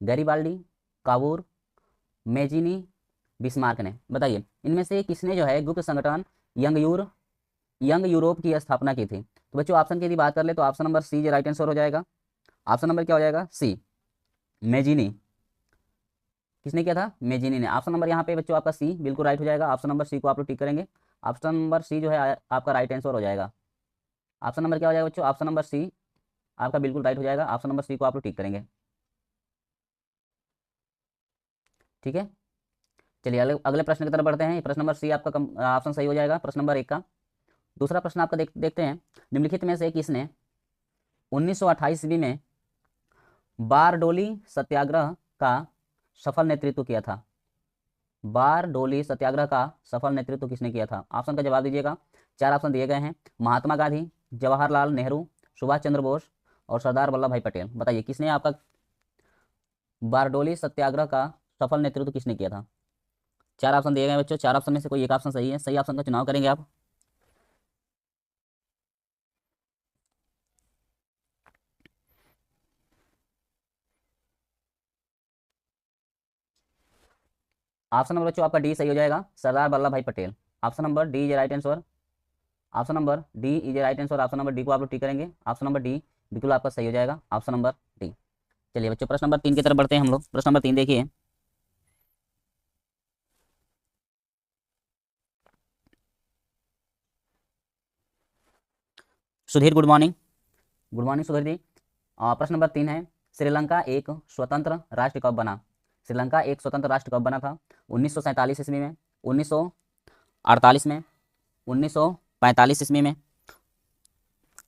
Garibaldi, Cavour, Mazzini, Bismarck ने। बताइए इनमें से किसने जो है गुप्त संगठन यंग यूरोप की स्थापना की थी? तो बच्चों ऑप्शन की यदि बात कर ले तो ऑप्शन नंबर सी जो राइट आंसर हो जाएगा। ऑप्शन नंबर क्या हो जाएगा? सी, मेजिनी। किसने किया था? मेजिनी ने। ऑप्शन नंबर यहाँ पे बच्चों आपका सी बिल्कुल राइट हो जाएगा। ऑप्शन नंबर सी को आप लोग टिक करेंगे। ऑप्शन नंबर सी जो है आपका राइट आंसर हो जाएगा। ऑप्शन नंबर क्या हो जाएगा बच्चों? ऑप्शन नंबर सी आपका बिल्कुल राइट हो जाएगा। ऑप्शन नंबर सी को आप लोग टिक करेंगे। ठीक है, चलिए अगले अगले प्रश्न की तरफ बढ़ते हैं। प्रश्न नंबर सी आपका ऑप्शन सही हो जाएगा प्रश्न नंबर एक का। दूसरा प्रश्न आपका देखते हैं। निम्नलिखित में से किसने 1928 ईस्वी में बारडोली सत्याग्रह का सफल नेतृत्व किया था? बारडोली सत्याग्रह का सफल नेतृत्व किसने किया था? ऑप्शन का जवाब दीजिएगा। चार ऑप्शन दिए गए हैं। महात्मा गांधी, जवाहरलाल नेहरू, सुभाष चंद्र बोस और सरदार वल्लभ भाई पटेल। बताइए किसने आपका बारडोली सत्याग्रह का सफल नेतृत्व किसने किया था? चार ऑप्शन दिए गए हैं बच्चों। चार ऑप्शन में से कोई एक ऑप्शन सही है। सही ऑप्शन का चुनाव करेंगे आप। ऑप्शन नंबर बच्चों आपका डी सही हो जाएगा, सरदार वल्लभ भाई Patel. Option number D is right answer. Option number D is right answer. Option number D को आप लोग टिक करेंगे। ऑप्शन नंबर डी बिल्कुल आपका सही हो जाएगा। Option number D. चलिए बच्चों प्रश्न नंबर तीन की तरफ बढ़ते हैं हम लोग। प्रश्न नंबर तीन देखिए। Sudhir good morning. Good morning Sudhir ji. प्रश्न नंबर तीन है, श्रीलंका एक स्वतंत्र राष्ट्र कब बना? श्रीलंका एक स्वतंत्र राष्ट्र कब बना था? 1947 ईस्वी में, 1948 में, 1945 ईस्वी में।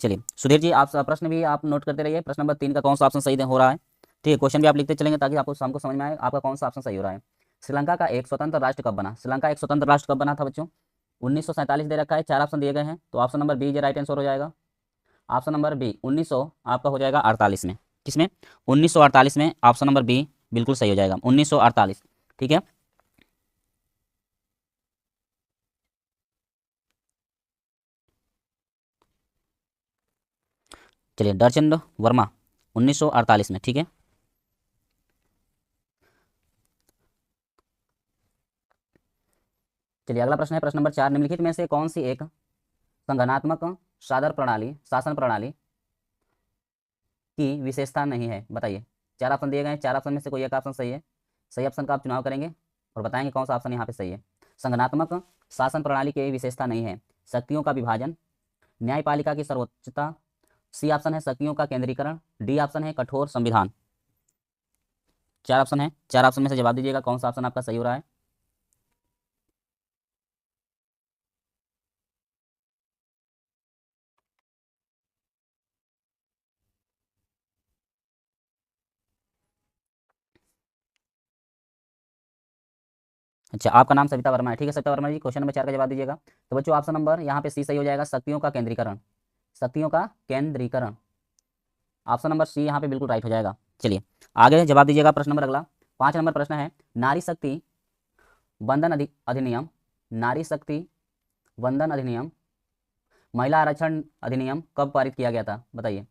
चलिए सुधीर जी आप प्रश्न भी आप नोट करते रहिए। प्रश्न नंबर तीन का कौन सा ऑप्शन सही हो रहा है? ठीक है, क्वेश्चन भी आप लिखते चलेंगे ताकि आपको हमको समझ में आए आपका कौन सा ऑप्शन सही हो रहा है। श्रीलंका का एक स्वतंत्र राष्ट्र कब बना? श्रीलंका एक स्वतंत्र राष्ट्र कब बना था बच्चों? 1947 दे रखा है। चार ऑप्शन दिए गए हैं तो ऑप्शन नंबर बी जो राइट आंसर हो जाएगा। ऑप्शन नंबर बी 1900 आपका हो जाएगा 48 में। किसमें? 1948 में। ऑप्शन नंबर बी बिल्कुल सही हो जाएगा 1948। ठीक है, चलिए डरचंद वर्मा 1948 में। ठीक है, चलिए अगला प्रश्न है प्रश्न नंबर चार। निम्नलिखित में से कौन सी एक संगठनात्मक साधन प्रणाली शासन प्रणाली की विशेषता नहीं है? बताइए। चार ऑप्शन दिए गए हैं। चार ऑप्शन में से कोई एक ऑप्शन सही है। सही ऑप्शन का आप चुनाव करेंगे और बताएंगे कौन सा ऑप्शन यहाँ पे सही है। संगठनात्मक शासन प्रणाली की विशेषता नहीं है, शक्तियों का विभाजन, न्यायपालिका की सर्वोच्चता, सी ऑप्शन है शक्तियों का केंद्रीकरण, डी ऑप्शन है कठोर संविधान। चार ऑप्शन है। चार ऑप्शन में से जवाब दीजिएगा कौन सा ऑप्शन आपका सही हो रहा है। अच्छा आपका नाम सविता वर्मा है। ठीक है सविता वर्मा जी, क्वेश्चन नंबर चार का जवाब दीजिएगा। तो बच्चों ऑप्शन नंबर यहाँ पे सी सही हो जाएगा, शक्तियों का केंद्रीकरण। शक्तियों का केंद्रीकरण। ऑप्शन नंबर सी यहाँ पे बिल्कुल राइट हो जाएगा। चलिए आगे जवाब दीजिएगा। प्रश्न नंबर अगला पाँच नंबर प्रश्न है, नारी शक्ति वंदन अधिनियम, नारी शक्ति वंदन अधिनियम, महिला आरक्षण अधिनियम कब पारित किया गया था? बताइए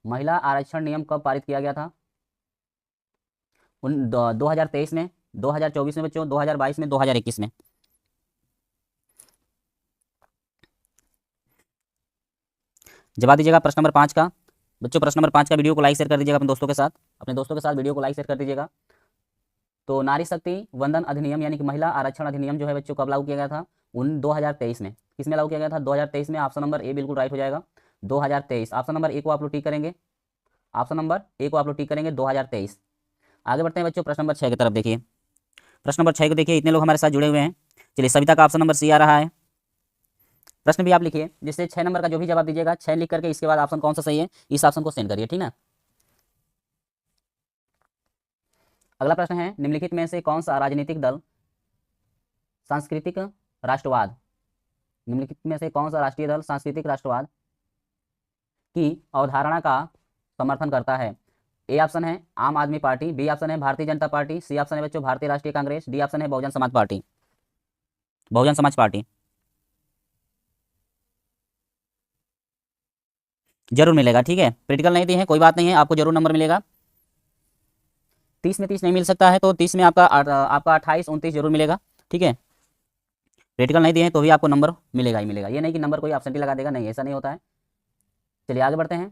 महिला आरक्षण नियम कब पारित किया गया था? 2023 में, 2024 में बच्चों, 2022 में, 2021 में। जवाब दीजिएगा प्रश्न नंबर पाँच का। बच्चों प्रश्न नंबर पाँच का वीडियो को लाइक शेयर कर दीजिएगा अपने दोस्तों के साथ। अपने दोस्तों के साथ वीडियो को लाइक शेयर कर दीजिएगा। तो नारी शक्ति वंदन अधिनियम यानी कि महिला आरक्षण अधिनियम जो है बच्चों कब लागू किया गया था? 2023 में। किसमें लागू किया गया था? 2023 में। ऑप्शन नंबर ए बिल्कुल राइट हो जाएगा 2023। ऑप्शन नंबर ए को आप लोग टिक करेंगे। ऑप्शन नंबर ए को आप लोग टिक करेंगे 2023। आगे बढ़ते हैं बच्चों प्रश्न नंबर छः की तरफ। देखिए प्रश्न नंबर छः को देखिए, इतने लोग हमारे साथ जुड़े हुए हैं। चलिए सविता का ऑप्शन नंबर सी आ रहा है। प्रश्न भी आप लिखिए, जिससे छः नंबर का जो भी जवाब दीजिएगा छः लिख करके इसके बाद ऑप्शन कौन सा सही है इस ऑप्शन को सेंड करिए, ठीक ना। अगला प्रश्न है, निम्नलिखित में से कौन सा राजनीतिक दल सांस्कृतिक राष्ट्रवाद, निम्नलिखित में से कौन सा राष्ट्रीय दल सांस्कृतिक राष्ट्रवाद की अवधारणा का समर्थन करता है? ए ऑप्शन है आम आदमी पार्टी, बी ऑप्शन है Bharatiya Janata party, C option है बच्चों भारतीय राष्ट्रीय कांग्रेस, डी ऑप्शन है बहुजन समाज पार्टी। बहुजन समाज पार्टी जरूर मिलेगा। ठीक है, प्रैक्टिकल नहीं दी है कोई बात नहीं है, आपको जरूर नंबर मिलेगा। 30 में 30 नहीं मिल सकता है, तो 30 में आपका आपका 28 29 जरूर मिलेगा, ठीक है। प्रैक्टिकल नहीं दिए हैं तो भी आपको नंबर मिलेगा ही मिलेगा, ये नहीं कि नंबर कोई एब्सेंट लगा देगा, नहीं ऐसा नहीं होता है। चलिए आगे बढ़ते हैं।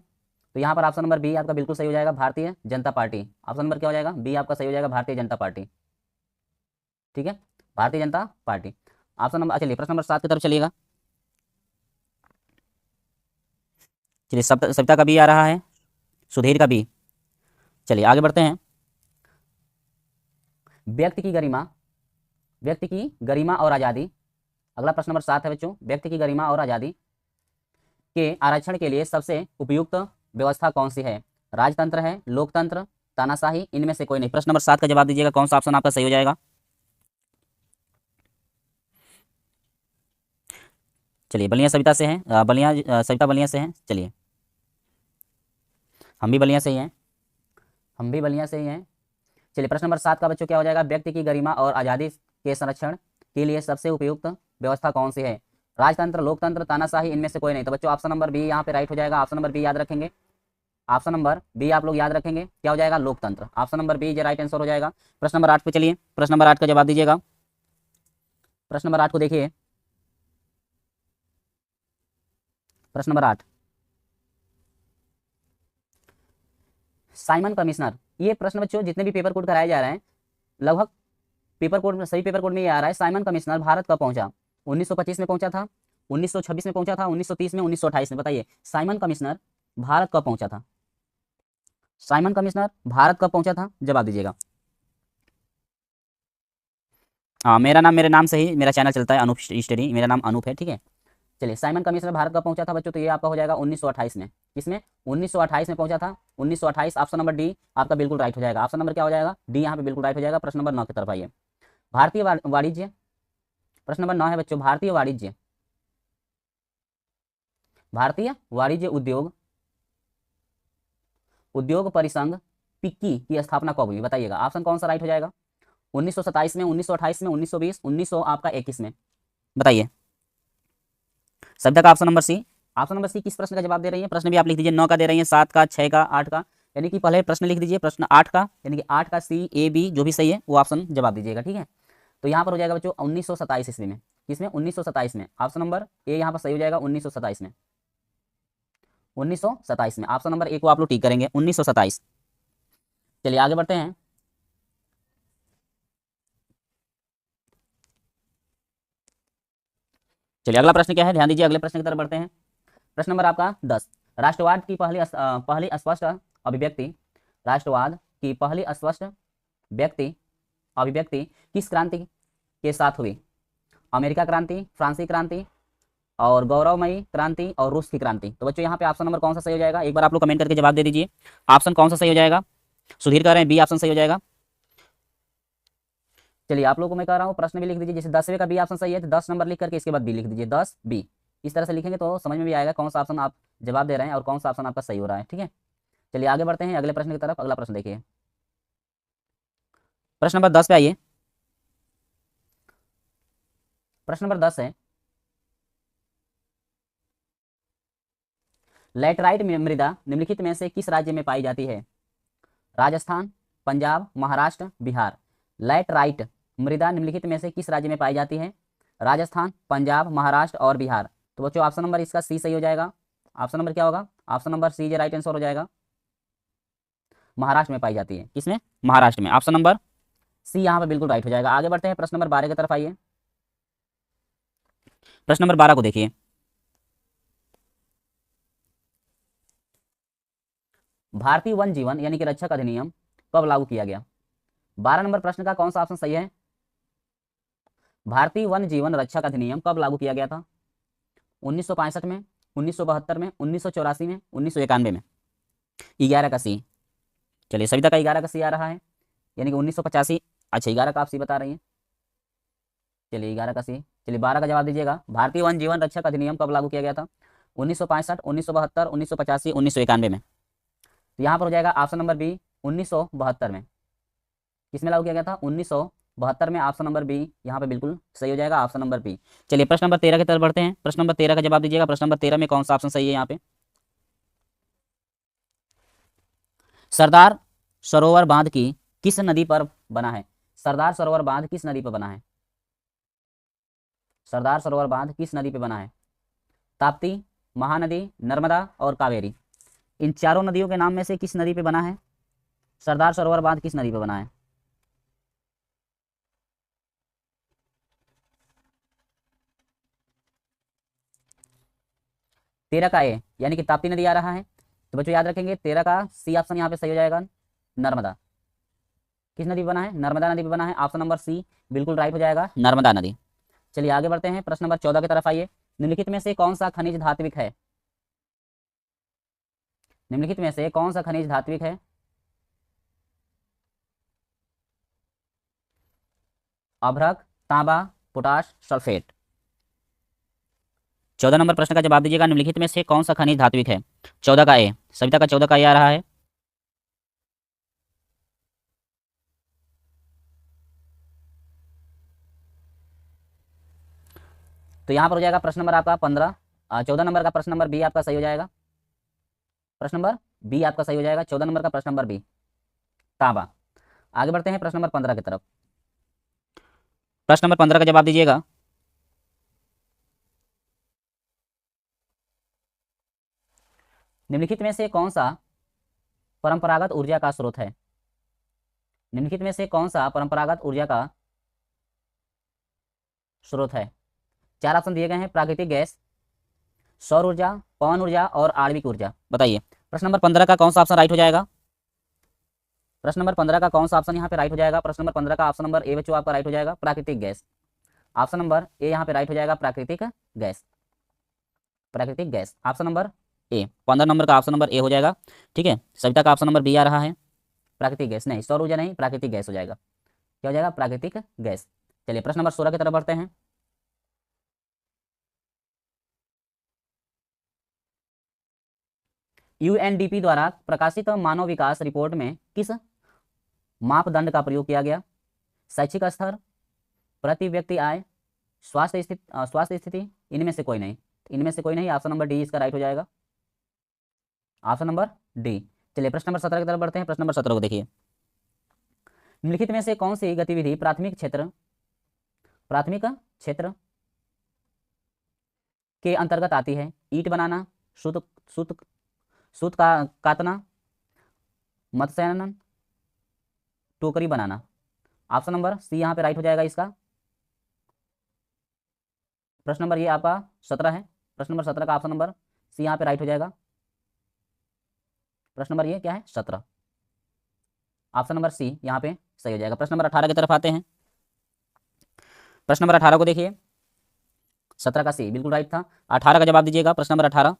तो यहाँ पर ऑप्शन नंबर बी आपका बिल्कुल सही हो जाएगा, Bharatiya Janata party. Option number क्या हो जाएगा, बी आपका सही हो जाएगा, भारतीय जनता पार्टी, ठीक है, Bharatiya Janata party. Option number, चलिए प्रश्न नंबर 7 की तरफ चलिएगा। चलिए सविता का बी आ रहा है, सुधीर का बी। चलिए आगे बढ़ते हैं। व्यक्ति की गरिमा, व्यक्ति की गरिमा और आज़ादी, अगला प्रश्न नंबर 7 है बच्चों। व्यक्ति की गरिमा और आज़ादी के आरक्षण के लिए सबसे उपयुक्त व्यवस्था कौन सी है? राजतंत्र है, लोकतंत्र, तानाशाही, इनमें से कोई नहीं। प्रश्न नंबर 7 का जवाब दीजिएगा, कौन सा ऑप्शन आपका सही हो जाएगा। चलिए बलिया सविता से हैं, सविता बलिया से हैं। चलिए हम भी बलिया से ही हैं, हम भी बलिया से ही हैं। चलिए प्रश्न नंबर 7 का बच्चों क्या हो जाएगा, व्यक्ति की गरिमा और आज़ादी के संरक्षण के लिए सबसे उपयुक्त व्यवस्था कौन सी है? राजतंत्र, लोकतंत्र, तानाशाही, इनमें से कोई नहीं। तो बच्चों ऑप्शन नंबर बी यहाँ पे राइट हो जाएगा। ऑप्शन नंबर बी याद रखेंगे, ऑप्शन नंबर बी आप लोग याद रखेंगे, क्या हो जाएगा, लोकतंत्र। ऑप्शन नंबर बी ये राइट आंसर हो जाएगा। प्रश्न नंबर 8 पे चलिए, प्रश्न नंबर 8 का जवाब दीजिएगा। प्रश्न नंबर 8 को देखिए, प्रश्न नंबर 8, साइमन कमिश्नर। ये प्रश्न बच्चों जितने भी पेपर कोड कराए जा रहे हैं, लगभग पेपर कोड में, सही पेपर कोड में ये आ रहा है। साइमन कमिश्नर भारत कब पहुंचा? 1925 में पहुंचा था, 1926 में पहुंचा था, 1930 में, 1928 में। बताइए साइमन कमिश्नर भारत कब पहुंचा था? साइमन कमिश्नर भारत कब पहुंचा था, जवाब दीजिएगा। हाँ मेरे नाम से ही मेरा चैनल चलता है, अनूप स्टडी, मेरा नाम अनूप है, ठीक है। चलिए साइमन कमिश्नर भारत कब पहुंचा था बच्चों, तो ये आपका हो जाएगा 1928 में। किसमें? 1928 में पहुंचा था, 1928। ऑप्शन नंबर डी आपका बिल्कुल राइट हो जाएगा। ऑप्शन नंबर क्या हो जाएगा, डी यहाँ पे बिल्कुल राइट हो जाएगा। प्रश्न नंबर 9 की तरफ आइए। भारतीय वाणिज्य, प्रश्न नंबर 9 है बच्चों, भारतीय वाणिज्य, भारतीय वाणिज्य उद्योग उद्योग परिसंघ पिक्की की स्थापना कब हुई, बताइएगा। ऑप्शन कौन सा राइट हो जाएगा, 1927 में, 1928 में, 1920, 1900 आपका 21 में, बताइए। सभी का option number C. Option number C किस प्रश्न का जवाब दे रही है? प्रश्न भी आप लिख दीजिए, 9 का दे रही है, 7 का, 6 का, 8 का, यानी कि पहले प्रश्न लिख दीजिए प्रश्न 8 का, यानी कि 8 का सी ए बी जो भी सही है वो ऑप्शन जवाब दीजिएगा, ठीक है। तो यहाँ पर हो जाएगा बच्चों 1927 ईस्वी में। किसमें? 1927 में। ऑप्शन नंबर ए यहाँ पर सही हो जाएगा, 1927 में, 1927 में। ऑप्शन नंबर ए को आप लोग टिक करेंगे, 1927। चलिए आगे बढ़ते हैं। चलिए अगला प्रश्न क्या है, ध्यान दीजिए, अगले प्रश्न की तरफ बढ़ते हैं। प्रश्न नंबर आपका 10, राष्ट्रवाद की पहली स्पष्ट अभिव्यक्ति, राष्ट्रवाद की पहली स्पष्ट व्यक्ति अभिव्यक्ति किस क्रांति के साथ हुई? अमेरिका क्रांति, फ्रांसीसी क्रांति, और गौरवमयी क्रांति, और रूस की क्रांति। तो बच्चों यहाँ पे ऑप्शन नंबर कौन सा सही हो जाएगा, एक बार आप लोग कमेंट करके जवाब दे दीजिए, ऑप्शन कौन सा सही हो जाएगा। सुधीर कह रहे हैं बी ऑप्शन सही हो जाएगा। चलिए आप लोगों को मैं कह रहा हूँ प्रश्न भी लिख दीजिए, जैसे 10वें का बी ऑप्शन सही है तो 10 नंबर लिख करके इसके बाद बी लिख दीजिए, 10 बी। इस तरह से लिखेंगे तो समझ में भी आएगा कौन सा ऑप्शन आप जवाब दे रहे हैं और कौन सा ऑप्शन आपका सही हो रहा है, ठीक है। चलिए आगे बढ़ते हैं अगले प्रश्न की तरफ। अगला प्रश्न देखिए, प्रश्न नंबर 10 पे आइए। प्रश्न नंबर 10 है, लैटराइट मृदा निम्नलिखित में से किस राज्य में पाई जाती है? राजस्थान, पंजाब, महाराष्ट्र, बिहार। लैटराइट मृदा निम्नलिखित में से किस राज्य में पाई जाती है? राजस्थान, पंजाब, महाराष्ट्र और बिहार। तो बच्चों ऑप्शन नंबर इसका सी सही हो जाएगा। ऑप्शन नंबर क्या होगा? ऑप्शन नंबर सी जो राइट आंसर हो जाएगा, महाराष्ट्र में पाई जाती है। किसमें? महाराष्ट्र में। ऑप्शन नंबर सी यहाँ पे बिल्कुल राइट हो जाएगा। आगे बढ़ते हैं, प्रश्न नंबर 12 की तरफ आइए। प्रश्न नंबर 12 को देखिए, भारतीय वन जीवन यानी कि रक्षक अधिनियम कब लागू किया गया? 12 नंबर प्रश्न का कौन सा ऑप्शन सही है? भारतीय वन जीवन रक्षक अधिनियम कब लागू किया गया था? 1965 में, 1972 में, 1984 में, 1991 में। 11 का सी। चलिए सविता का 11 का सी आ रहा है, यानी कि 1985। अच्छा 11 का आप सी बता रही हैं, चलिए 11 का सी। चलिए 12 का जवाब दीजिएगा, भारतीय वन जीवन रक्षक अधिनियम कब लागू किया गया था? 1965, 1972, 1985, 1991 में। तो यहाँ पर हो जाएगा ऑप्शन नंबर बी 1972 में। किसमें लागू किया गया था? 1972 में। ऑप्शन नंबर बी यहाँ पे बिल्कुल सही हो जाएगा, ऑप्शन नंबर बी। चलिए प्रश्न नंबर 13 की तरफ बढ़ते हैं। प्रश्न नंबर 13 का जवाब दीजिएगा, प्रश्न नंबर 13 में कौन सा ऑप्शन सही है यहाँ पे? सरदार सरोवर बांध की किस नदी पर बना है? सरदार सरोवर बांध किस नदी पर बना है? सरदार सरोवर बांध किस नदी पर बना है? ताप्ती, महानदी, नर्मदा और कावेरी। इन चारों नदियों के नाम में से किस नदी पे बना है? सरदार सरोवर बांध किस नदी पे बना है? तेरह का ए यानी कि ताप्ती नदी आ रहा है, तो बच्चों याद रखेंगे 13 का सी ऑप्शन यहाँ पे सही हो जाएगा, नर्मदा। किस नदी पे बना है? नर्मदा नदी पे बना है। ऑप्शन नंबर सी बिल्कुल राइट हो जाएगा, नर्मदा नदी। चलिए आगे बढ़ते हैं, प्रश्न नंबर 14 की तरफ आइए। निम्नलिखित में से कौन सा खनिज धात्विक है? निम्नलिखित में से कौन सा खनिज धात्विक है? अभ्रक, तांबा, पोटाश, सल्फेट। 14 नंबर प्रश्न का जवाब दीजिएगा, निम्नलिखित में से कौन सा खनिज धात्विक है? 14 का ए, सविता का 14 का ए आ रहा है। तो यहाँ पर हो जाएगा प्रश्न नंबर आपका 15, 14 नंबर का प्रश्न नंबर बी आपका सही हो जाएगा। प्रश्न नंबर बी आपका सही हो जाएगा, 14 नंबर का प्रश्न नंबर बी, तांबा। आगे बढ़ते हैं प्रश्न नंबर 15 की तरफ। प्रश्न नंबर 15 का जवाब दीजिएगा। निम्नलिखित में से कौन सा परंपरागत ऊर्जा का स्रोत है? निम्नलिखित में से कौन सा परंपरागत ऊर्जा का स्रोत है? चार ऑप्शन दिए गए हैं, प्राकृतिक गैस, सौर ऊर्जा, पवन ऊर्जा और आणविक ऊर्जा। बताइए प्रश्न नंबर 15 का कौन सा ऑप्शन राइट हो जाएगा? प्रश्न नंबर 15 का कौन सा ऑप्शन यहाँ पे राइट हो जाएगा? प्रश्न नंबर 15 का ऑप्शन नंबर ए बच्चों आपका राइट हो जाएगा, प्राकृतिक गैस। ऑप्शन नंबर ए यहाँ पे राइट हो जाएगा, प्राकृतिक गैस। प्राकृतिक gas option number A, 15 number का ऑप्शन नंबर ए हो जाएगा। ठीक है, सविता का ऑप्शन नंबर बी आ रहा है, प्राकृतिक गैस नहीं, सौर ऊर्जा नहीं, प्राकृतिक गैस हो जाएगा। क्या हो जाएगा? प्राकृतिक गैस। चलिए प्रश्न नंबर 16 की तरफ बढ़ते हैं। यूएनडीपी द्वारा प्रकाशित मानव विकास रिपोर्ट में किस मापदंड का प्रयोग किया गया? शैक्षिक स्तर, प्रति व्यक्ति आय, स्वास्थ्य स्थिति, इनमें से कोई नहीं। इनमें से कोई नहीं, ऑप्शन नंबर डी इसका राइट हो जाएगा, ऑप्शन नंबर डी। चलिए प्रश्न नंबर 17 की तरफ बढ़ते हैं। प्रश्न नंबर 17 को देखिए, निम्नलिखित में से कौन सी गतिविधि प्राथमिक क्षेत्र के अंतर्गत आती है? ईंट बनाना, सूत सूत सूत का काटना, मत्स्यनन, टोकरी बनाना। ऑप्शन नंबर सी यहाँ पे राइट हो जाएगा इसका। प्रश्न नंबर ये आपका 17 है, प्रश्न नंबर 17 का ऑप्शन नंबर सी यहाँ पे राइट हो जाएगा। प्रश्न नंबर ये क्या है? 17, ऑप्शन नंबर सी यहाँ पे सही हो जाएगा। प्रश्न नंबर 18 की तरफ आते हैं। प्रश्न नंबर 18 को देखिए, 17 का सी बिल्कुल राइट था, 18 का जवाब दीजिएगा। प्रश्न नंबर 18,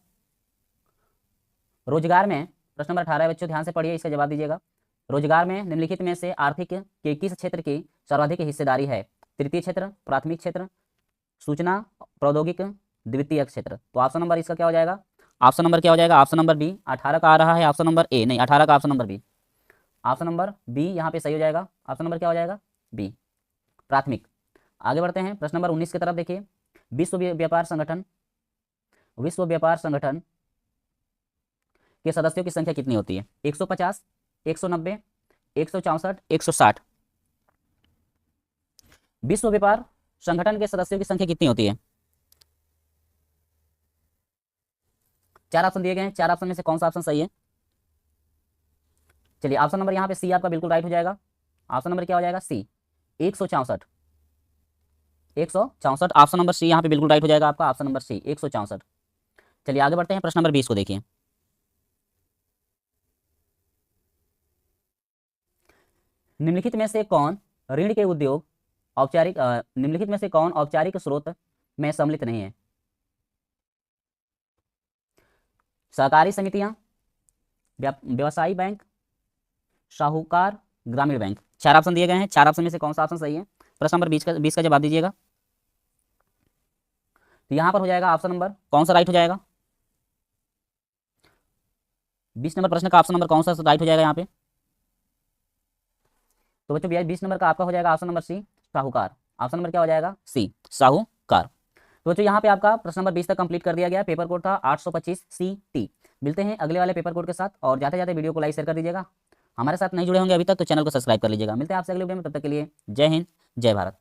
रोजगार में, प्रश्न नंबर 18 बच्चों ध्यान से पढ़िए, इसका जवाब दीजिएगा। रोजगार में निम्नलिखित में से आर्थिक के किस क्षेत्र की सर्वाधिक हिस्सेदारी है? तृतीय क्षेत्र, प्राथमिक क्षेत्र, सूचना प्रौद्योगिक, द्वितीय क्षेत्र। तो ऑप्शन नंबर इसका क्या हो जाएगा? ऑप्शन नंबर क्या हो जाएगा? Option number B. 18 का आ रहा है ऑप्शन नंबर ए, नहीं 18 का option number B, option number B यहाँ पे सही हो जाएगा। ऑप्शन नंबर क्या हो जाएगा? बी, प्राथमिक। आगे बढ़ते हैं प्रश्न नंबर 19 की तरफ देखिए, विश्व व्यापार संगठन के सदस्यों की संख्या कितनी होती है? 150, 190, 164, 160। विश्व व्यापार संगठन के सदस्यों की संख्या कितनी होती है? चार ऑप्शन दिए गए हैं, चार ऑप्शन में से कौन सा ऑप्शन सही है? चलिए ऑप्शन नंबर यहाँ पे सी आपका बिल्कुल राइट हो जाएगा। ऑप्शन नंबर क्या हो जाएगा? सी, 164, 164। ऑप्शन नंबर सी यहाँ पे बिल्कुल राइट हो जाएगा आपका, ऑप्शन नंबर सी 164। चलिए आगे बढ़ते हैं, प्रश्न नंबर 20 को देखिए, निम्नलिखित में से कौन ऋण के उद्योग निम्नलिखित में से कौन औपचारिक स्रोत में सम्मिलित नहीं है? सहकारी समितियां, व्यवसायी बैंक, साहूकार, ग्रामीण बैंक। चार ऑप्शन दिए गए हैं, चार ऑप्शन में से कौन सा ऑप्शन सही है? प्रश्न नंबर 20 का जवाब दीजिएगा। तो यहां पर हो जाएगा ऑप्शन नंबर कौन सा राइट हो जाएगा? 20 नंबर प्रश्न का ऑप्शन नंबर कौन सा राइट हो जाएगा यहाँ पे? तो बच्चों 20 नंबर का आपका हो जाएगा ऑप्शन नंबर सी, साहूकार। ऑप्शन नंबर क्या हो जाएगा? सी, साहूकार। तो बच्चों यहाँ पे आपका प्रश्न नंबर 20 तक कंप्लीट कर दिया गया। पेपर कोड था 825 CT। मिलते हैं अगले वाले पेपर कोड के साथ, और जाते जाते वीडियो को लाइक शेयर कर दीजिएगा। हमारे साथ नहीं जुड़े होंगे अभी तक तो चैनल को सब्सक्राइब कर लीजिएगा। मिलते हैं आपसे अगले वीडियो में, तब तक के लिए जय हिंद जय भारत।